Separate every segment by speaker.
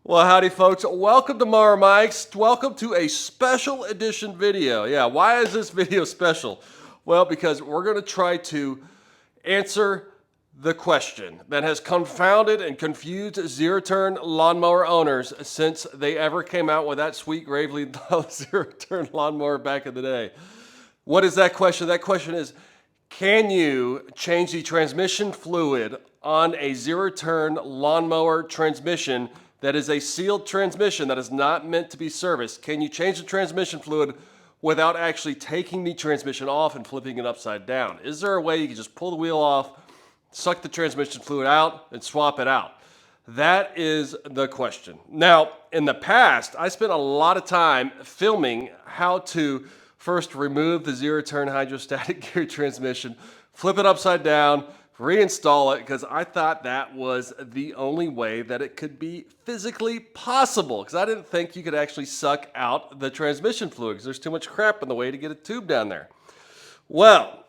Speaker 1: Well, howdy folks. Welcome to Mower Mike's. Welcome to a special edition video. Yeah, why is this video special? Well, because we're going to try to answer the question that has confounded and confused zero-turn lawnmower owners since they ever came out with that sweet Gravely zero-turn lawnmower back in the day. What is that question? That question is, can you change the transmission fluid on a zero-turn lawnmower transmission that is a sealed transmission that is not meant to be serviced? Can you change the transmission fluid without actually taking the transmission off and flipping it upside down? Is there a way you can just pull the wheel off, suck the transmission fluid out, and swap it out? That is the question. Now, in the past, I spent a lot of time filming how to first remove the zero-turn hydrostatic gear transmission, flip it upside down, reinstall it, because I thought that was the only way that it could be physically possible, because I didn't think you could actually suck out the transmission fluid because there's too much crap in the way to get a tube down there. Well,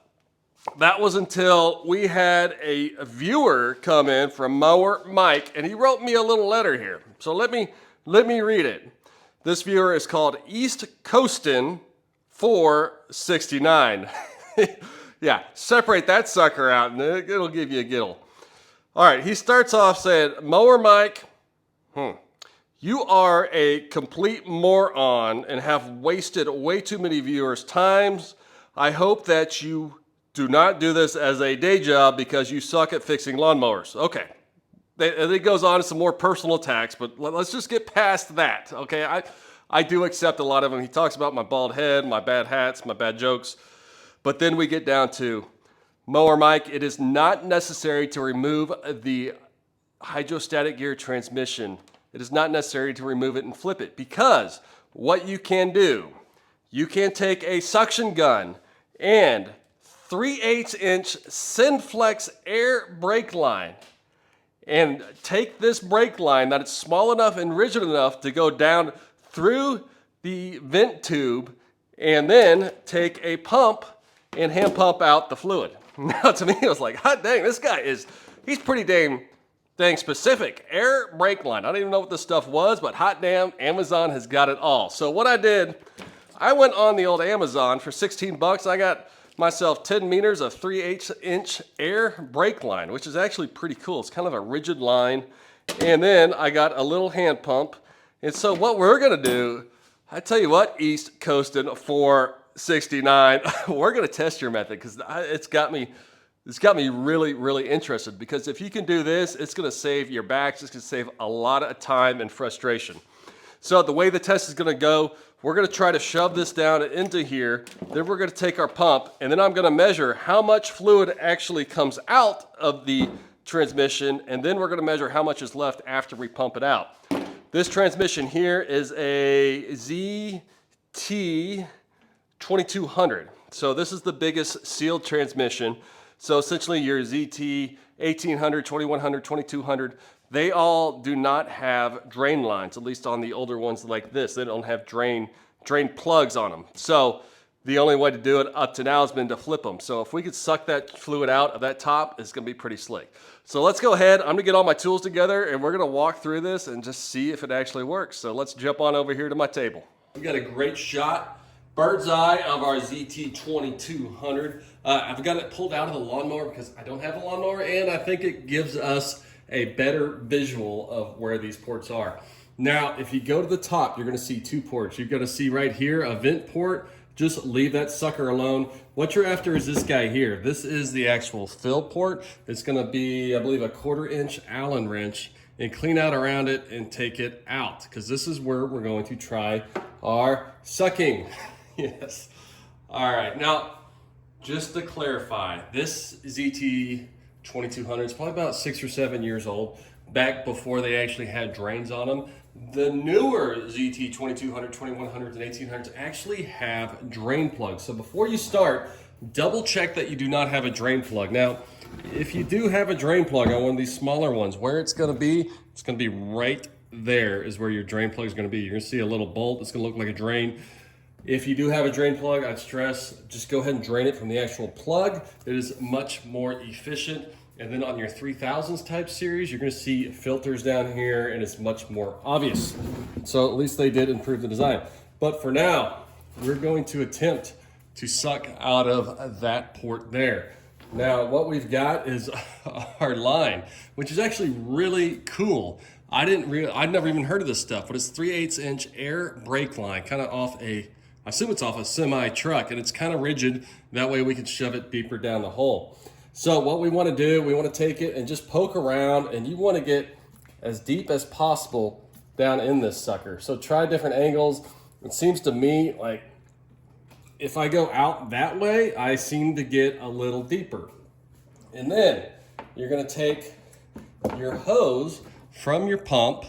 Speaker 1: that was until we had a viewer come in from Mower Mike, and he wrote me a little letter here. So let me read it. This viewer is called East Coastin 469. Yeah, separate that sucker out and it'll give you a giggle. All right, he starts off saying, Mower Mike, you are a complete moron and have wasted way too many viewers' times. I hope that you do not do this as a day job because you suck at fixing lawnmowers. Okay, and it goes on to some more personal attacks, but let's just get past that, okay? I do accept a lot of them. He talks about my bald head, my bad hats, my bad jokes. But then we get down to, Mower Mike, it is not necessary to remove the hydrostatic gear transmission. It is not necessary to remove it and flip it, because what you can do, you can take a suction gun and 3/8-inch Synflex air brake line and take this brake line that it's small enough and rigid enough to go down through the vent tube, and then take a pump and hand pump out the fluid. Now to me, it was like, hot dang, this guy he's pretty dang specific. Air brake line. I don't even know what this stuff was, but hot damn, Amazon has got it all. So what I did, I went on the old Amazon for 16 bucks. I got myself 10 meters of 3/8-inch air brake line, which is actually pretty cool. It's kind of a rigid line. And then I got a little hand pump. And so what we're gonna do, I tell you what, East Coastin 469, we're gonna test your method, because it's got me really interested, because if you can do this, it's gonna save your backs, it's gonna save a lot of time and frustration. So the way the test is gonna go, we're gonna try to shove this down into here, then we're gonna take our pump, and then I'm gonna measure how much fluid actually comes out of the transmission, and then we're gonna measure how much is left after we pump it out. This transmission here is a ZT 2200. So this is the biggest sealed transmission. So essentially your ZT 1800, 2100, 2200, they all do not have drain lines, at least on the older ones like this. They don't have drain plugs on them. So the only way to do it up to now has been to flip them. So if we could suck that fluid out of that top, it's gonna be pretty slick. So let's go ahead, I'm gonna get all my tools together and we're gonna walk through this and just see if it actually works. So let's jump on over here to my table. We got a great shot, bird's eye of our ZT 2200. I've got it pulled out of the lawnmower because I don't have a lawnmower, and I think it gives us a better visual of where these ports are. Now, if you go to the top, you're gonna see two ports. You're gonna see right here a vent port. Just leave that sucker alone. What you're after is this guy here. This is the actual fill port. It's gonna be, I believe, a 1/4-inch Allen wrench, and clean out around it and take it out, because this is where we're going to try our sucking. Yes. All right, now, just to clarify, this ZT 2200 is probably about 6 or 7 years old, back before they actually had drains on them. The newer ZT 2200, 2100s, and 1800s actually have drain plugs. So before you start, double check that you do not have a drain plug. Now, if you do have a drain plug on one of these smaller ones, where it's gonna be right there is where your drain plug is gonna be. You're gonna see a little bolt, it's gonna look like a drain. If you do have a drain plug, I'd stress, just go ahead and drain it from the actual plug. It is much more efficient. And then on your 3000s type series, you're gonna see filters down here and it's much more obvious. So at least they did improve the design. But for now, we're going to attempt to suck out of that port there. Now, what we've got is our line, which is actually really cool. I'd never even heard of this stuff, but it's 3/8 inch air brake line, kind of off I assume it's off a semi truck, and it's kind of rigid. That way we can shove it deeper down the hole. So what we want to do, we want to take it and just poke around, and you want to get as deep as possible down in this sucker. So try different angles. It seems to me like if I go out that way, I seem to get a little deeper. And then you're going to take your hose from your pump,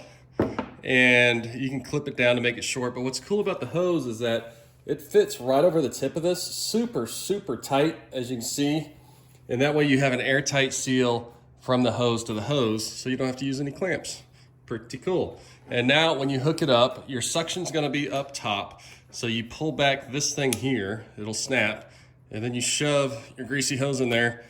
Speaker 1: and you can clip it down to make it short. But what's cool about the hose is that it fits right over the tip of this, super, super tight, as you can see. And that way you have an airtight seal from the hose to the hose, so you don't have to use any clamps. Pretty cool. And now when you hook it up, your suction's gonna be up top. So you pull back this thing here, it'll snap, and then you shove your greasy hose in there,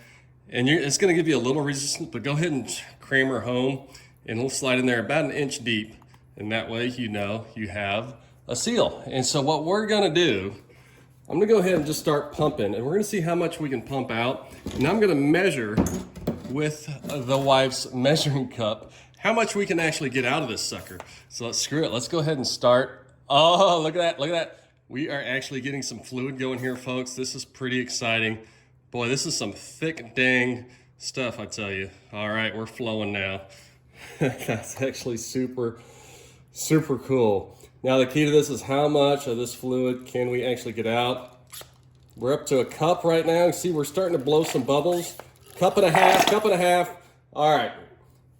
Speaker 1: and it's gonna give you a little resistance, but go ahead and cram her home, and it'll slide in there about an inch deep. And that way you know you have a seal. And so what we're gonna do, I'm gonna go ahead and just start pumping, and we're gonna see how much we can pump out. And I'm gonna measure with the wife's measuring cup how much we can actually get out of this sucker. So let's screw it. Let's go ahead and start. Oh, look at that, look at that. We are actually getting some fluid going here, folks. This is pretty exciting. Boy, this is some thick dang stuff, I tell you. All right, we're flowing now. That's actually super, super cool. Now the key to this is how much of this fluid can we actually get out. We're up to a cup right now. You see we're starting to blow some bubbles. Cup and a half, cup and a half. All right,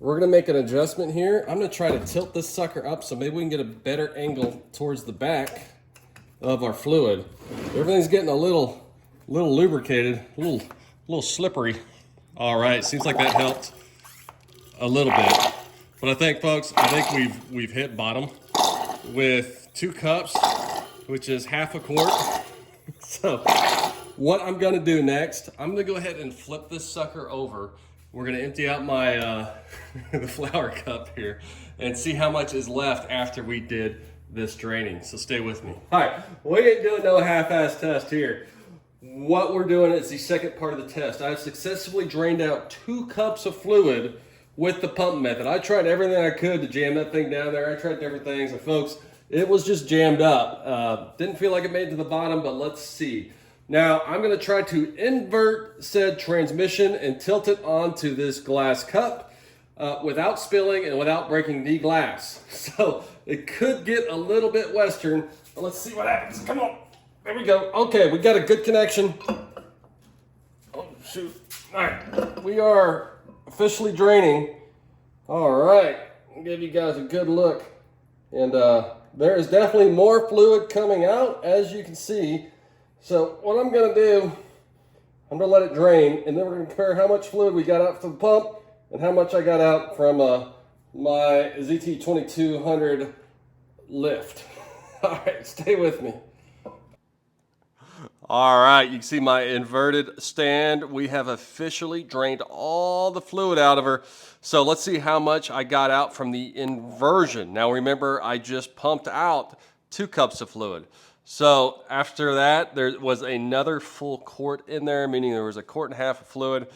Speaker 1: we're gonna make an adjustment here. I'm gonna try to tilt this sucker up so maybe we can get a better angle towards the back of our fluid. Everything's getting a little lubricated, a little slippery. All right, seems like that helped a little bit. But I think, folks, we've hit bottom with 2 cups, which is half a quart. So what I'm gonna do next, I'm gonna go ahead and flip this sucker over. We're gonna empty out my the flour cup here and see how much is left after we did this draining. So stay with me. All right, we ain't doing no half-ass test here. What we're doing is the second part of the test. I've successfully drained out 2 cups of fluid with the pump method. I tried everything I could to jam that thing down there. I tried different things, and folks, it was just jammed up. Didn't feel like it made it to the bottom, but let's see. Now, I'm gonna try to invert said transmission and tilt it onto this glass cup without spilling and without breaking the glass. So it could get a little bit Western, but let's see what happens. Come on, there we go. Okay, we got a good connection. Oh, shoot. All right, we are officially draining. All right, I'll give you guys a good look. And there is definitely more fluid coming out, as you can see. So what I'm gonna do, I'm gonna let it drain, and then we're gonna compare how much fluid we got out from the pump and how much I got out from my ZT2200 lift. All right, stay with me. All right, you can see my inverted stand. We have officially drained all the fluid out of her. So let's see how much I got out from the inversion. Now remember, I just pumped out 2 cups of fluid. So after that, there was another full quart in there, meaning there was a quart and a half of fluid,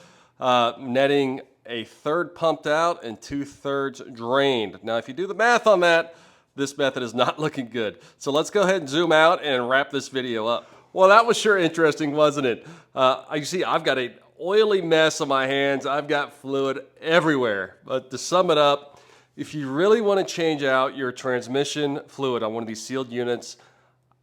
Speaker 1: netting a third pumped out and 2/3 drained. Now, if you do the math on that, this method is not looking good. So let's go ahead and zoom out and wrap this video up. Well, that was sure interesting, wasn't it? You see, I've got an oily mess on my hands. I've got fluid everywhere. But to sum it up, if you really want to change out your transmission fluid on one of these sealed units,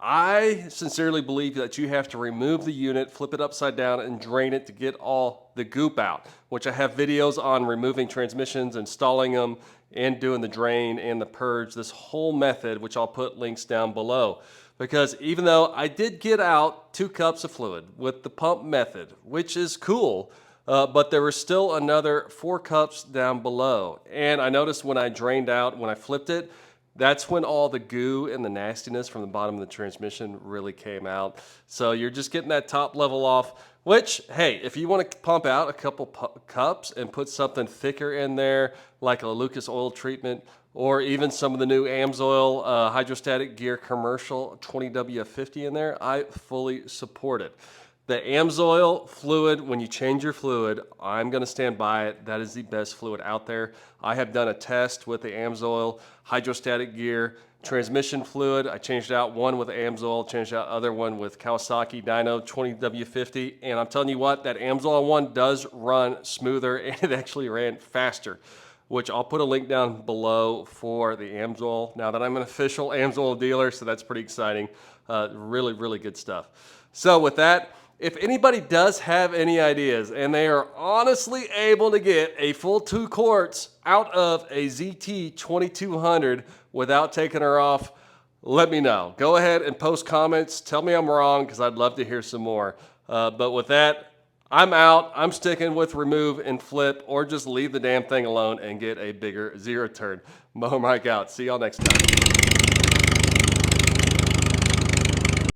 Speaker 1: I sincerely believe that you have to remove the unit, flip it upside down, and drain it to get all the goop out, which I have videos on removing transmissions, installing them, and doing the drain and the purge, this whole method, which I'll put links down below. Because even though I did get out 2 cups of fluid with the pump method, which is cool, but there was still another 4 cups down below. And I noticed when I drained out, when I flipped it, that's when all the goo and the nastiness from the bottom of the transmission really came out. So you're just getting that top level off. Which, hey, if you want to pump out a couple cups and put something thicker in there, like a Lucas oil treatment, or even some of the new AMSOIL hydrostatic gear commercial 20W50 in there, I fully support it. The AMSOIL fluid, when you change your fluid, I'm going to stand by it. That is the best fluid out there. I have done a test with the AMSOIL hydrostatic gear transmission fluid. I changed out one with AMSOIL, changed out other one with Kawasaki Dyno 20W50. And I'm telling you what, that AMSOIL one does run smoother and it actually ran faster, which I'll put a link down below for the AMSOIL. Now that I'm an official AMSOIL dealer, so that's pretty exciting. Really, really good stuff. So with that, if anybody does have any ideas and they are honestly able to get a full 2 quarts out of a ZT 2200 without taking her off, let me know. Go ahead and post comments. Tell me I'm wrong because I'd love to hear some more. But with that, I'm out. I'm sticking with remove and flip, or just leave the damn thing alone and get a bigger zero turn. Mower Mike out. See y'all next time.